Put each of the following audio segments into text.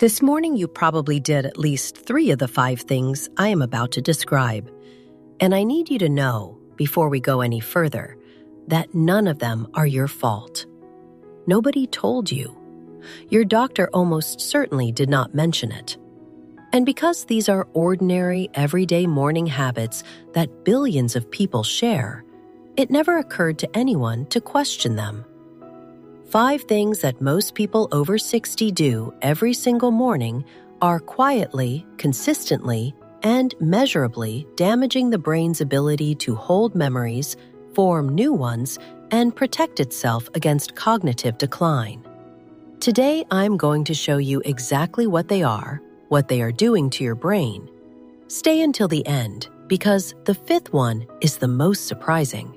This morning, you probably did at least 3 of the 5 things I am about to describe. And I need you to know, before we go any further, that none of them are your fault. Nobody told you. Your doctor almost certainly did not mention it. And because these are ordinary, everyday morning habits that billions of people share, it never occurred to anyone to question them. 5 things that most people over 60 do every single morning are quietly, consistently, and measurably damaging the brain's ability to hold memories, form new ones, and protect itself against cognitive decline. Today, I'm going to show you exactly what they are doing to your brain. Stay until the end, because the 5th one is the most surprising.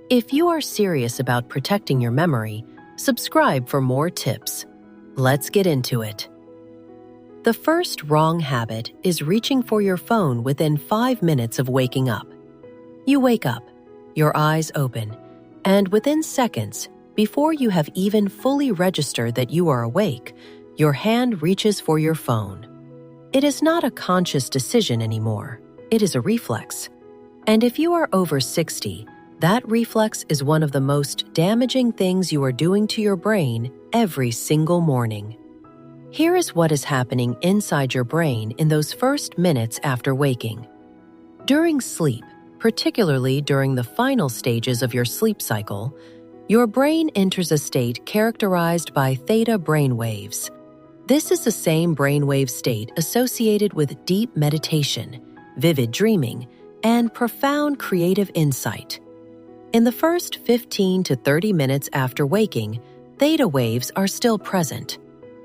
If you are serious about protecting your memory, subscribe for more tips. Let's get into it. The first wrong habit is reaching for your phone within 5 minutes of waking up. You wake up, your eyes open, and within seconds, before you have even fully registered that you are awake, your hand reaches for your phone. It is not a conscious decision anymore. It is a reflex. And if you are over 60, that reflex is one of the most damaging things you are doing to your brain every single morning. Here is what is happening inside your brain in those first minutes after waking. During sleep, particularly during the final stages of your sleep cycle, your brain enters a state characterized by theta brainwaves. This is the same brainwave state associated with deep meditation, vivid dreaming, and profound creative insight. In the first 15 to 30 minutes after waking, theta waves are still present.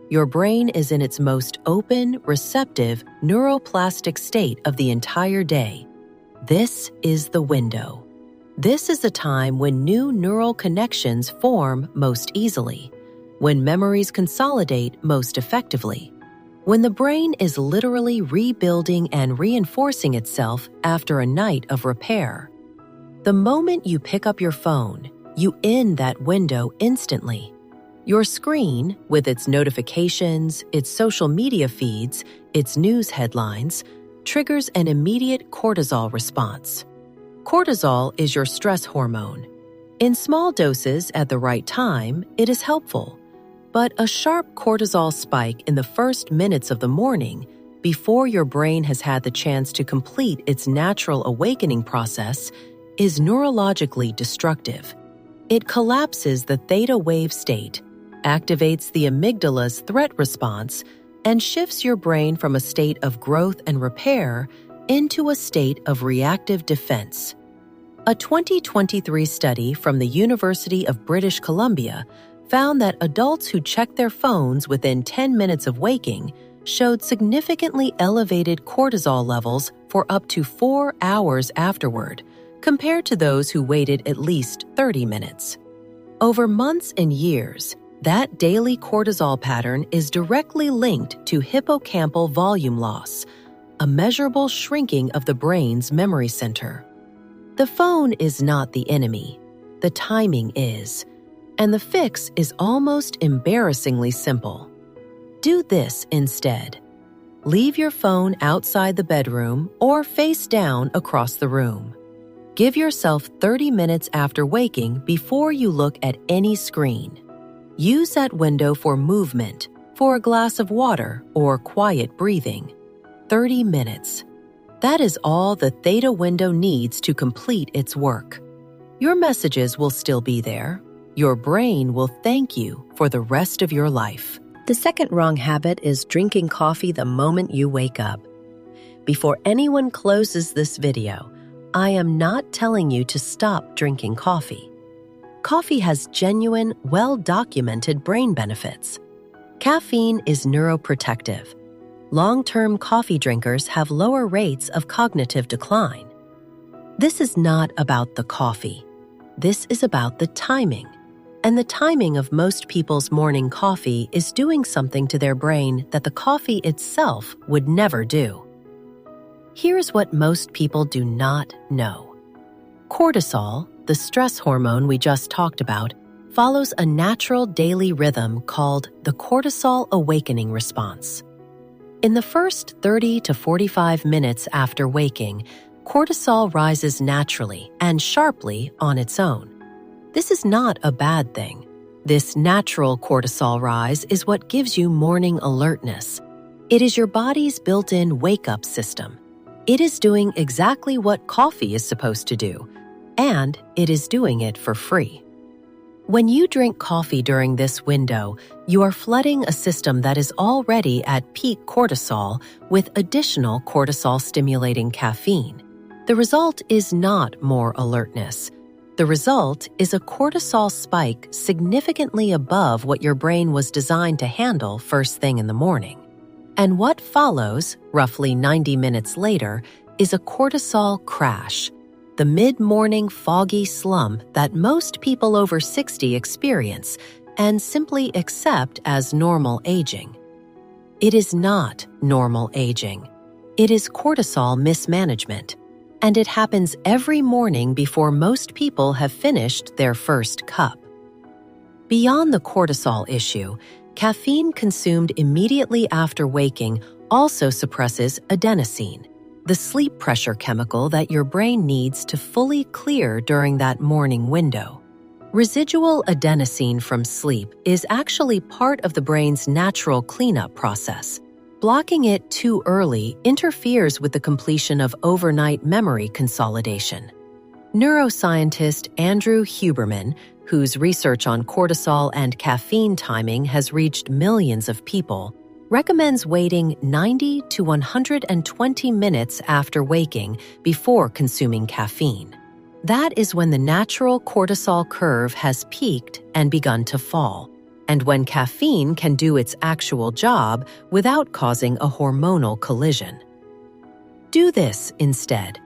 Your brain is in its most open, receptive, neuroplastic state of the entire day. This is the window. This is the time when new neural connections form most easily, when memories consolidate most effectively, when the brain is literally rebuilding and reinforcing itself after a night of repair. The moment you pick up your phone, you end that window instantly. Your screen, with its notifications, its social media feeds, its news headlines, triggers an immediate cortisol response. Cortisol is your stress hormone. In small doses at the right time, it is helpful. But a sharp cortisol spike in the first minutes of the morning, before your brain has had the chance to complete its natural awakening process, is neurologically destructive. It collapses the theta wave state, activates the amygdala's threat response, and shifts your brain from a state of growth and repair into a state of reactive defense. A 2023 study from the University of British Columbia found that adults who checked their phones within 10 minutes of waking showed significantly elevated cortisol levels for up to 4 hours afterward, compared to those who waited at least 30 minutes. Over months and years, that daily cortisol pattern is directly linked to hippocampal volume loss, a measurable shrinking of the brain's memory center. The phone is not the enemy. The timing is. And the fix is almost embarrassingly simple. Do this instead. Leave your phone outside the bedroom or face down across the room. Give yourself 30 minutes after waking before you look at any screen. Use that window for movement, for a glass of water, or quiet breathing. 30 minutes. That is all the theta window needs to complete its work. Your messages will still be there. Your brain will thank you for the rest of your life. The second wrong habit is drinking coffee the moment you wake up. Before anyone closes this video, I am not telling you to stop drinking coffee. Coffee has genuine, well-documented brain benefits. Caffeine is neuroprotective. Long-term coffee drinkers have lower rates of cognitive decline. This is not about the coffee. This is about the timing. And the timing of most people's morning coffee is doing something to their brain that the coffee itself would never do. Here's what most people do not know. Cortisol, the stress hormone we just talked about, follows a natural daily rhythm called the cortisol awakening response. In the first 30 to 45 minutes after waking, cortisol rises naturally and sharply on its own. This is not a bad thing. This natural cortisol rise is what gives you morning alertness. It is your body's built-in wake-up system. It is doing exactly what coffee is supposed to do, and it is doing it for free. When you drink coffee during this window, you are flooding a system that is already at peak cortisol with additional cortisol-stimulating caffeine. The result is not more alertness. The result is a cortisol spike significantly above what your brain was designed to handle first thing in the morning. And what follows, roughly 90 minutes later, is a cortisol crash, the mid-morning foggy slump that most people over 60 experience and simply accept as normal aging. It is not normal aging. It is cortisol mismanagement, and it happens every morning before most people have finished their first cup. Beyond the cortisol issue, caffeine consumed immediately after waking also suppresses adenosine, the sleep pressure chemical that your brain needs to fully clear during that morning window. Residual adenosine from sleep is actually part of the brain's natural cleanup process. Blocking it too early interferes with the completion of overnight memory consolidation. Neuroscientist Andrew Huberman, whose research on cortisol and caffeine timing has reached millions of people, recommends waiting 90 to 120 minutes after waking before consuming caffeine. That is when the natural cortisol curve has peaked and begun to fall, and when caffeine can do its actual job without causing a hormonal collision. Do this instead.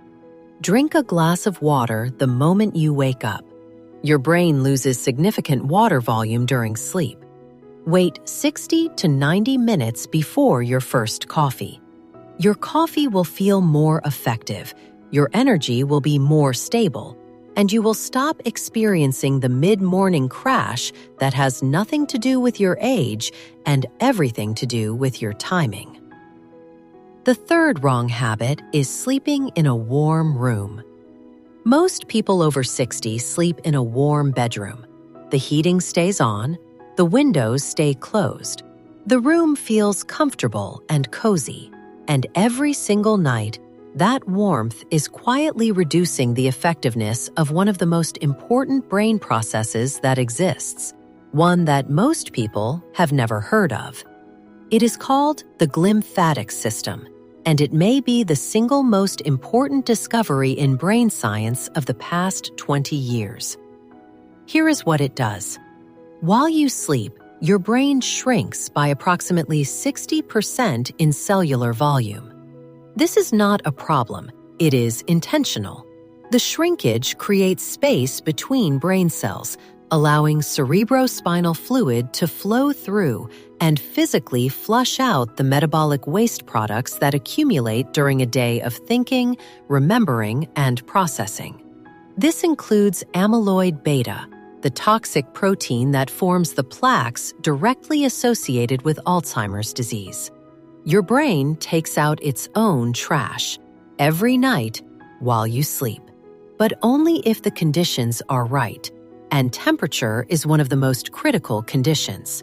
Drink a glass of water the moment you wake up. Your brain loses significant water volume during sleep. Wait 60 to 90 minutes before your first coffee. Your coffee will feel more effective, your energy will be more stable, and you will stop experiencing the mid-morning crash that has nothing to do with your age and everything to do with your timing. The third wrong habit is sleeping in a warm room. Most people over 60 sleep in a warm bedroom. The heating stays on, the windows stay closed. The room feels comfortable and cozy, and every single night, that warmth is quietly reducing the effectiveness of one of the most important brain processes that exists, one that most people have never heard of. It is called the glymphatic system, and it may be the single most important discovery in brain science of the past 20 years. Here is what it does. While you sleep, your brain shrinks by approximately 60% in cellular volume. This is not a problem, it is intentional. The shrinkage creates space between brain cells, allowing cerebrospinal fluid to flow through and physically flush out the metabolic waste products that accumulate during a day of thinking, remembering, and processing. This includes amyloid beta, the toxic protein that forms the plaques directly associated with Alzheimer's disease. Your brain takes out its own trash every night while you sleep, but only if the conditions are right, and temperature is one of the most critical conditions.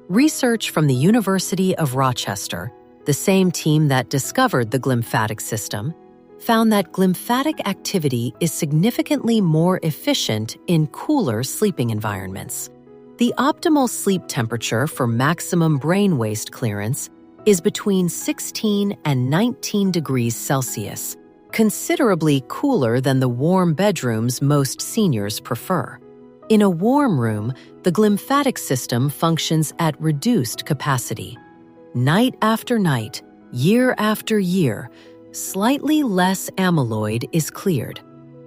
Research from the University of Rochester, the same team that discovered the glymphatic system, found that glymphatic activity is significantly more efficient in cooler sleeping environments. The optimal sleep temperature for maximum brain waste clearance is between 16 and 19 degrees Celsius, considerably cooler than the warm bedrooms most seniors prefer. In a warm room, the glymphatic system functions at reduced capacity. Night after night, year after year, slightly less amyloid is cleared.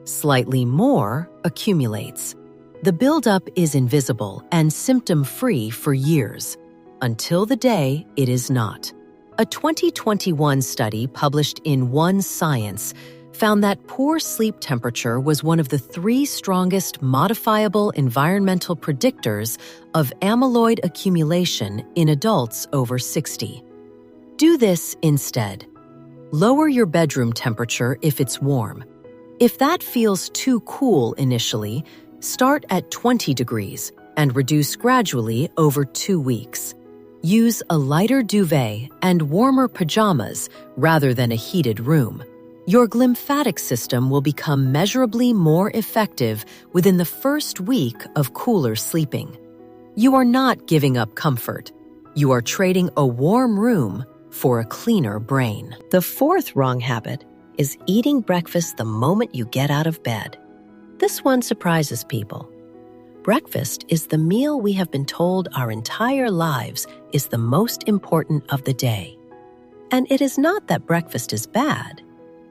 Slightly more accumulates. The buildup is invisible and symptom-free for years, until the day it is not. A 2021 study published in One Science found that poor sleep temperature was one of the 3 strongest modifiable environmental predictors of amyloid accumulation in adults over 60. Do this instead. Lower your bedroom temperature if it's warm. If that feels too cool initially, start at 20 degrees and reduce gradually over 2 weeks. Use a lighter duvet and warmer pajamas rather than a heated room. Your glymphatic system will become measurably more effective within the first week of cooler sleeping. You are not giving up comfort. You are trading a warm room for a cleaner brain. The 4th wrong habit is eating breakfast the moment you get out of bed. This one surprises people. Breakfast is the meal we have been told our entire lives is the most important of the day. And it is not that breakfast is bad.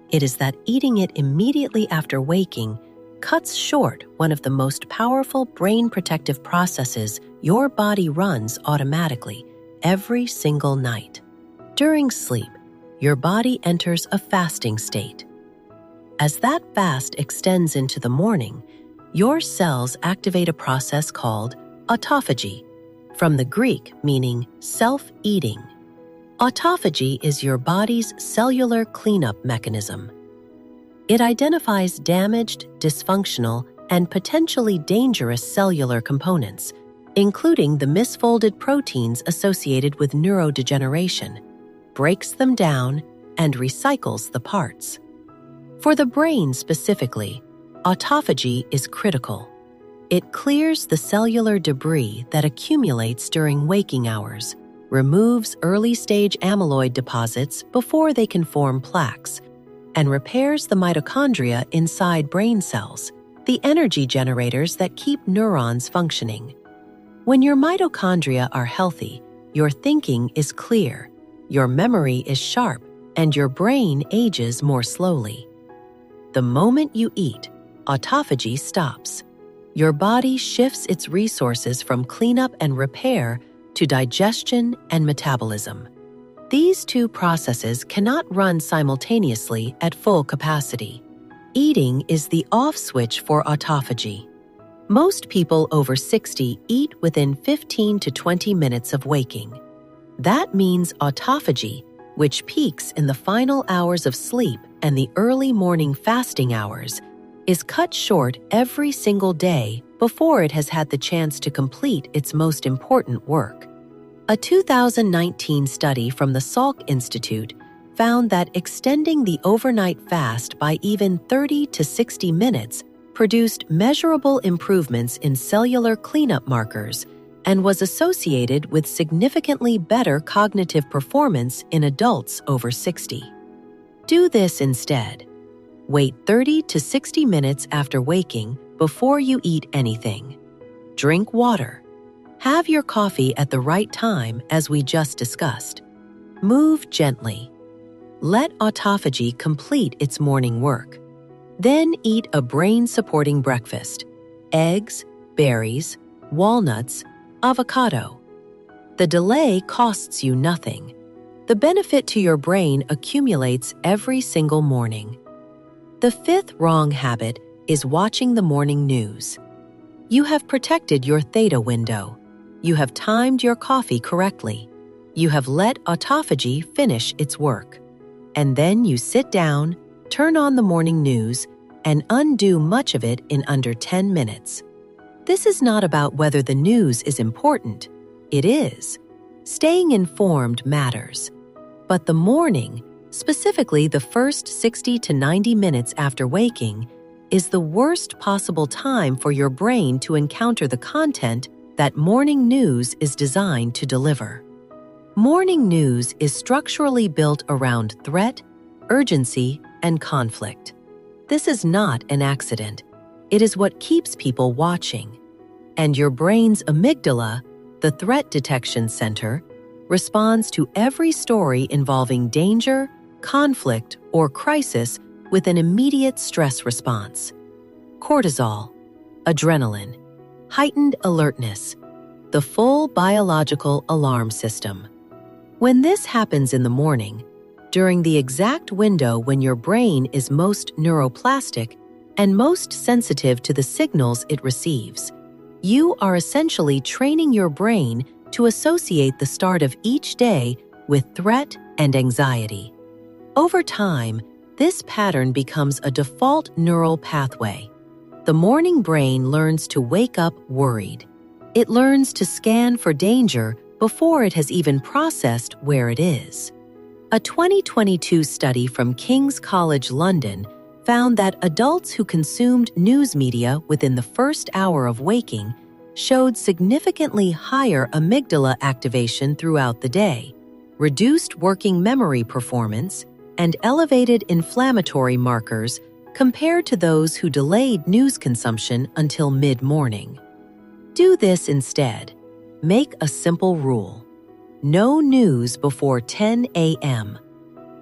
It is that eating it immediately after waking cuts short one of the most powerful brain protective processes your body runs automatically every single night. During sleep, your body enters a fasting state. As that fast extends into the morning, your cells activate a process called autophagy, from the Greek meaning self-eating. Autophagy is your body's cellular cleanup mechanism. It identifies damaged, dysfunctional, and potentially dangerous cellular components, including the misfolded proteins associated with neurodegeneration, breaks them down, and recycles the parts. For the brain specifically, autophagy is critical. It clears the cellular debris that accumulates during waking hours, removes early-stage amyloid deposits before they can form plaques, and repairs the mitochondria inside brain cells, the energy generators that keep neurons functioning. When your mitochondria are healthy, your thinking is clear, your memory is sharp, and your brain ages more slowly. The moment you eat, autophagy stops. Your body shifts its resources from cleanup and repair to digestion and metabolism. These 2 processes cannot run simultaneously at full capacity. Eating is the off switch for autophagy. Most people over 60 eat within 15 to 20 minutes of waking. That means autophagy, which peaks in the final hours of sleep and the early morning fasting hours, is cut short every single day before it has had the chance to complete its most important work. A 2019 study from the Salk Institute found that extending the overnight fast by even 30 to 60 minutes produced measurable improvements in cellular cleanup markers and was associated with significantly better cognitive performance in adults over 60. Do this instead. Wait 30 to 60 minutes after waking before you eat anything. Drink water. Have your coffee at the right time, as we just discussed. Move gently. Let autophagy complete its morning work. Then eat a brain-supporting breakfast: eggs, berries, walnuts, avocado. The delay costs you nothing. The benefit to your brain accumulates every single morning. The 5th wrong habit is watching the morning news. You have protected your theta window. You have timed your coffee correctly. You have let autophagy finish its work. And then you sit down, turn on the morning news, and undo much of it in under 10 minutes. This is not about whether the news is important. It is. Staying informed matters. But the morning, specifically the first 60 to 90 minutes after waking, is the worst possible time for your brain to encounter the content that morning news is designed to deliver. Morning news is structurally built around threat, urgency, and conflict. This is not an accident. It is what keeps people watching. And your brain's amygdala, the threat detection center, responds to every story involving danger, conflict, or crisis with an immediate stress response. Cortisol, adrenaline, heightened alertness, the full biological alarm system. When this happens in the morning, during the exact window when your brain is most neuroplastic and most sensitive to the signals it receives. You are essentially training your brain to associate the start of each day with threat and anxiety. Over time, this pattern becomes a default neural pathway. The morning brain learns to wake up worried. It learns to scan for danger before it has even processed where it is. A 2022 study from King's College London found that adults who consumed news media within the first hour of waking showed significantly higher amygdala activation throughout the day, reduced working memory performance, and elevated inflammatory markers compared to those who delayed news consumption until mid-morning. Do this instead. Make a simple rule. No news before 10 a.m.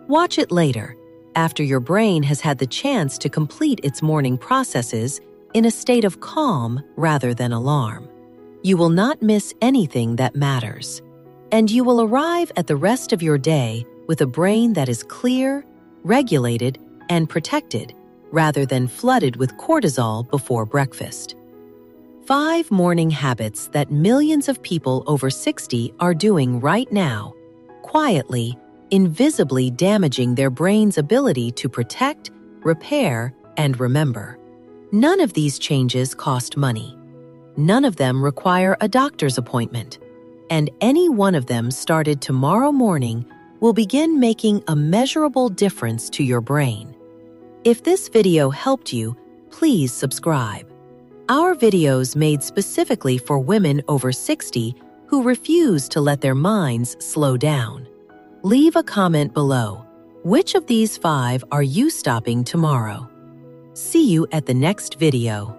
Watch it later, after your brain has had the chance to complete its morning processes in a state of calm rather than alarm. You will not miss anything that matters, and you will arrive at the rest of your day with a brain that is clear, regulated, and protected, rather than flooded with cortisol before breakfast. 5 morning habits that millions of people over 60 are doing right now, quietly, invisibly damaging their brain's ability to protect, repair, and remember. None of these changes cost money. None of them require a doctor's appointment. And any one of them started tomorrow morning will begin making a measurable difference to your brain. If this video helped you, please subscribe. Our videos made specifically for women over 60 who refuse to let their minds slow down. Leave a comment below. Which of these 5 are you stopping tomorrow? See you at the next video.